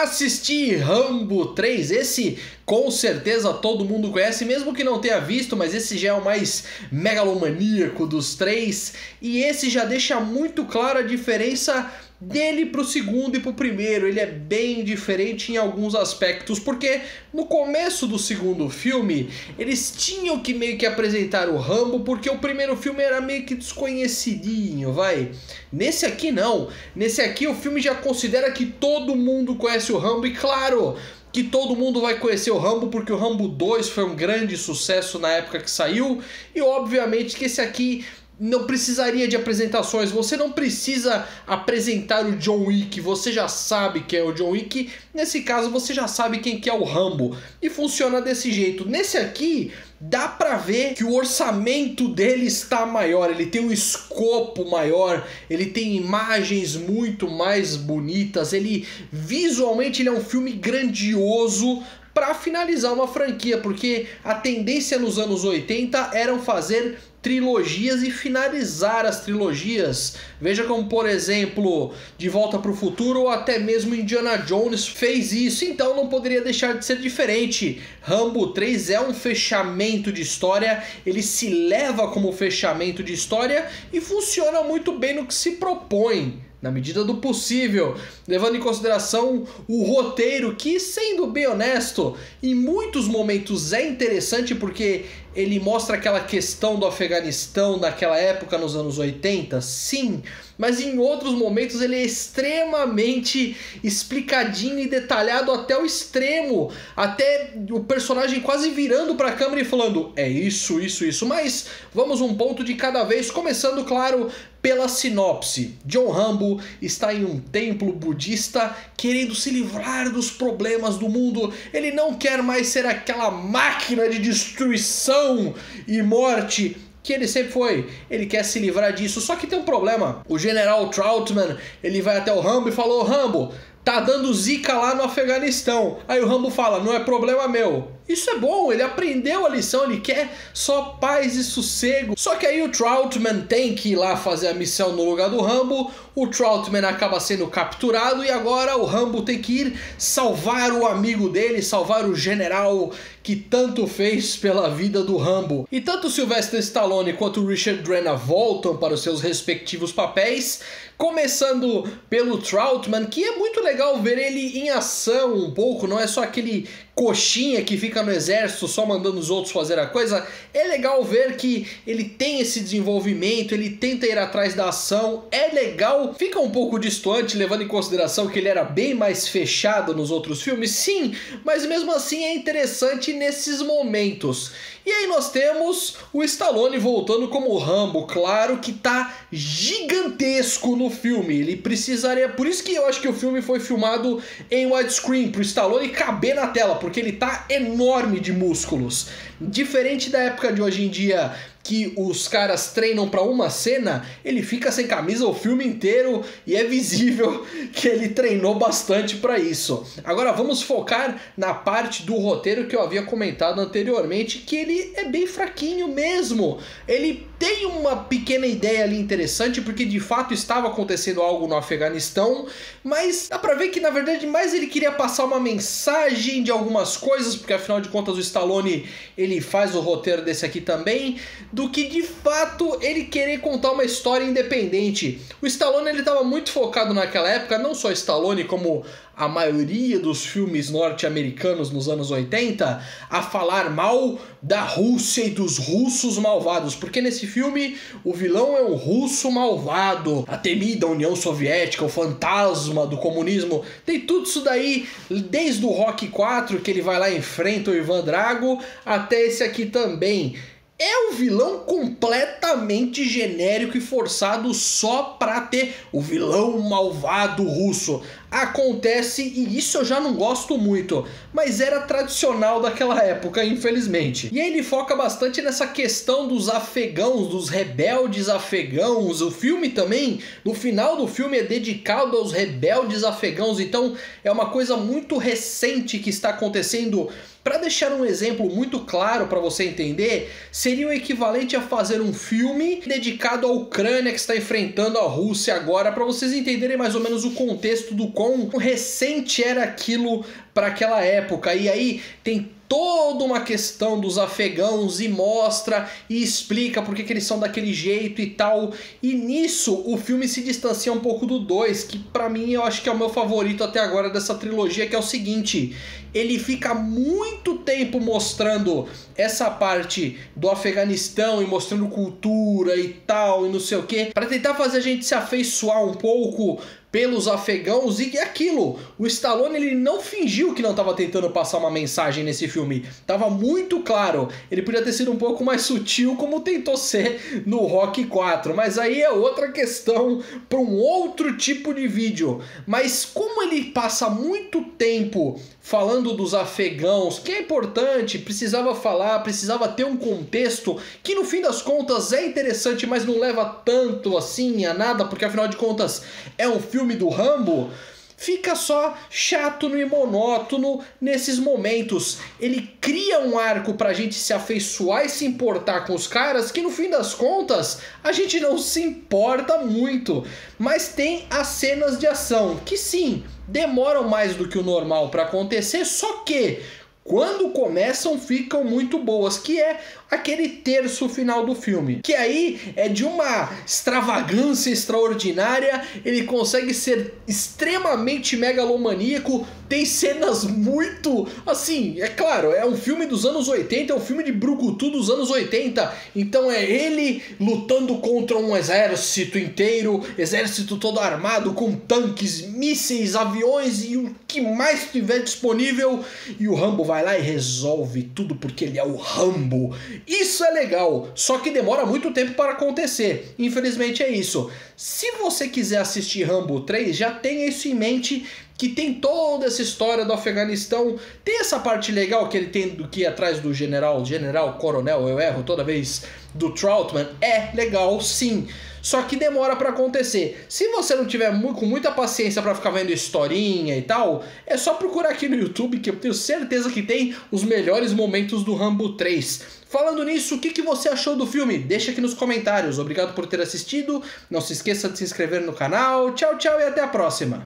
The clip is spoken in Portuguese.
Assisti Rambo 3, esse com certeza todo mundo conhece, mesmo que não tenha visto, mas esse já é o mais megalomaníaco dos três, e esse já deixa muito clara a diferença dele pro segundo e pro primeiro. Ele é bem diferente em alguns aspectos, porque no começo do segundo filme eles tinham que meio que apresentar o Rambo, porque o primeiro filme era meio que desconhecidinho, vai. Nesse aqui não, nesse aqui o filme já considera que todo mundo conhece o Rambo, e claro que todo mundo vai conhecer o Rambo porque o Rambo 2 foi um grande sucesso na época que saiu, e obviamente que esse aqui não precisaria de apresentações. Você não precisa apresentar o John Wick, você já sabe quem é o John Wick. Nesse caso você já sabe quem que é o Rambo, e funciona desse jeito. Nesse aqui dá pra ver que o orçamento dele está maior, ele tem um escopo maior, ele tem imagens muito mais bonitas, ele visualmente ele é um filme grandioso para finalizar uma franquia, porque a tendência nos anos 80 era fazer trilogias e finalizar as trilogias. Veja como, por exemplo, De Volta para o Futuro ou até mesmo Indiana Jones fez isso, então não poderia deixar de ser diferente. Rambo 3 é um fechamento de história, ele se leva como fechamento de história e funciona muito bem no que se propõe, na medida do possível, levando em consideração o roteiro, que, sendo bem honesto, em muitos momentos é interessante porque ele mostra aquela questão do Afeganistão naquela época, nos anos 80, sim, mas em outros momentos ele é extremamente explicadinho e detalhado até o extremo, até o personagem quase virando para a câmera e falando, é isso, isso, isso, mas vamos um ponto de cada vez, começando, claro, pela sinopse. John Rambo está em um templo budista querendo se livrar dos problemas do mundo. Ele não quer mais ser aquela máquina de destruição e morte que ele sempre foi. Ele quer se livrar disso, só que tem um problema. O General Trautman, ele vai até o Rambo e falou, Rambo, tá dando zica lá no Afeganistão. Aí o Rambo fala, não é problema meu. Isso é bom, ele aprendeu a lição, ele quer só paz e sossego. Só que aí o Trautman tem que ir lá fazer a missão no lugar do Rambo, o Trautman acaba sendo capturado e agora o Rambo tem que ir salvar o amigo dele, salvar o general que tanto fez pela vida do Rambo. E tanto Sylvester Stallone quanto o Richard Crenna voltam para os seus respectivos papéis, começando pelo Trautman, que é muito legal ver ele em ação um pouco, não é só aquele coxinha que fica no exército só mandando os outros fazer a coisa. É legal ver que ele tem esse desenvolvimento, ele tenta ir atrás da ação, é legal, fica um pouco distante levando em consideração que ele era bem mais fechado nos outros filmes, sim, mas mesmo assim é interessante nesses momentos. E aí nós temos o Stallone voltando como Rambo, claro que tá gigantesco no filme, ele precisaria, por isso que eu acho que o filme foi filmado em widescreen, pro Stallone caber na tela, porque ele tá enorme de músculos. Diferente da época de hoje em dia, que os caras treinam para uma cena, ele fica sem camisa o filme inteiro e é visível que ele treinou bastante para isso. Agora vamos focar na parte do roteiro que eu havia comentado anteriormente, que ele é bem fraquinho mesmo. Ele tem uma pequena ideia ali interessante, porque de fato estava acontecendo algo no Afeganistão, mas dá pra ver que na verdade mais ele queria passar uma mensagem de algumas coisas, porque afinal de contas o Stallone ele faz o roteiro desse aqui também, do que de fato ele querer contar uma história independente. O Stallone ele estava muito focado naquela época, não só Stallone como a maioria dos filmes norte-americanos nos anos 80, a falar mal da Rússia e dos russos malvados, porque nesse filme o vilão é um russo malvado, a temida União Soviética, o fantasma do comunismo, tem tudo isso daí, desde o Rocky 4, que ele vai lá e enfrenta o Ivan Drago, até esse aqui também. É um vilão completamente genérico e forçado só pra ter o vilão malvado russo. Acontece, e isso eu já não gosto muito, mas era tradicional daquela época, infelizmente. E aí ele foca bastante nessa questão dos afegãos, dos rebeldes afegãos. O filme também, no final do filme, é dedicado aos rebeldes afegãos, então é uma coisa muito recente que está acontecendo. Para deixar um exemplo muito claro para você entender, seria o equivalente a fazer um filme dedicado à Ucrânia que está enfrentando a Rússia agora, para vocês entenderem mais ou menos o contexto do quão recente era aquilo para aquela época. E aí tem toda uma questão dos afegãos e mostra e explica por que eles são daquele jeito e tal. E nisso o filme se distancia um pouco do 2, que pra mim eu acho que é o meu favorito até agora dessa trilogia, que é o seguinte: ele fica muito tempo mostrando essa parte do Afeganistão e mostrando cultura e tal e não sei o que, para tentar fazer a gente se afeiçoar um pouco pelos afegãos. E aquilo, o Stallone ele não fingiu que não estava tentando passar uma mensagem nesse filme, tava muito claro. Ele podia ter sido um pouco mais sutil, como tentou ser no Rocky 4, mas aí é outra questão para um outro tipo de vídeo. Mas como ele passa muito tempo falando dos afegãos, que é importante, precisava falar, precisava ter um contexto que no fim das contas é interessante, mas não leva tanto assim a nada, porque afinal de contas é um filme do Rambo, fica só chato e monótono nesses momentos. Ele cria um arco pra gente se afeiçoar e se importar com os caras, que no fim das contas a gente não se importa muito. Mas tem as cenas de ação, que sim, demoram mais do que o normal pra acontecer, só que quando começam ficam muito boas, que é aquele terço final do filme, que aí é de uma extravagância extraordinária. Ele consegue ser extremamente megalomaníaco, tem cenas muito, assim, é claro, é um filme dos anos 80, é um filme de brucutu dos anos 80, então é ele lutando contra um exército inteiro, exército todo armado, com tanques, mísseis, aviões e o que mais tiver disponível, e o Rambo vai lá e resolve tudo porque ele é o Rambo. Isso é legal, só que demora muito tempo para acontecer. Infelizmente é isso. Se você quiser assistir Rambo 3, já tenha isso em mente, que tem toda essa história do Afeganistão. Tem essa parte legal que ele tem do que ir atrás do general, coronel, eu erro toda vez, do Troutman. É legal, sim. Só que demora pra acontecer. Se você não tiver com muita paciência pra ficar vendo historinha e tal, é só procurar aqui no YouTube, que eu tenho certeza que tem os melhores momentos do Rambo 3. Falando nisso, o que você achou do filme? Deixa aqui nos comentários. Obrigado por ter assistido. Não se esqueça de se inscrever no canal. Tchau, tchau e até a próxima.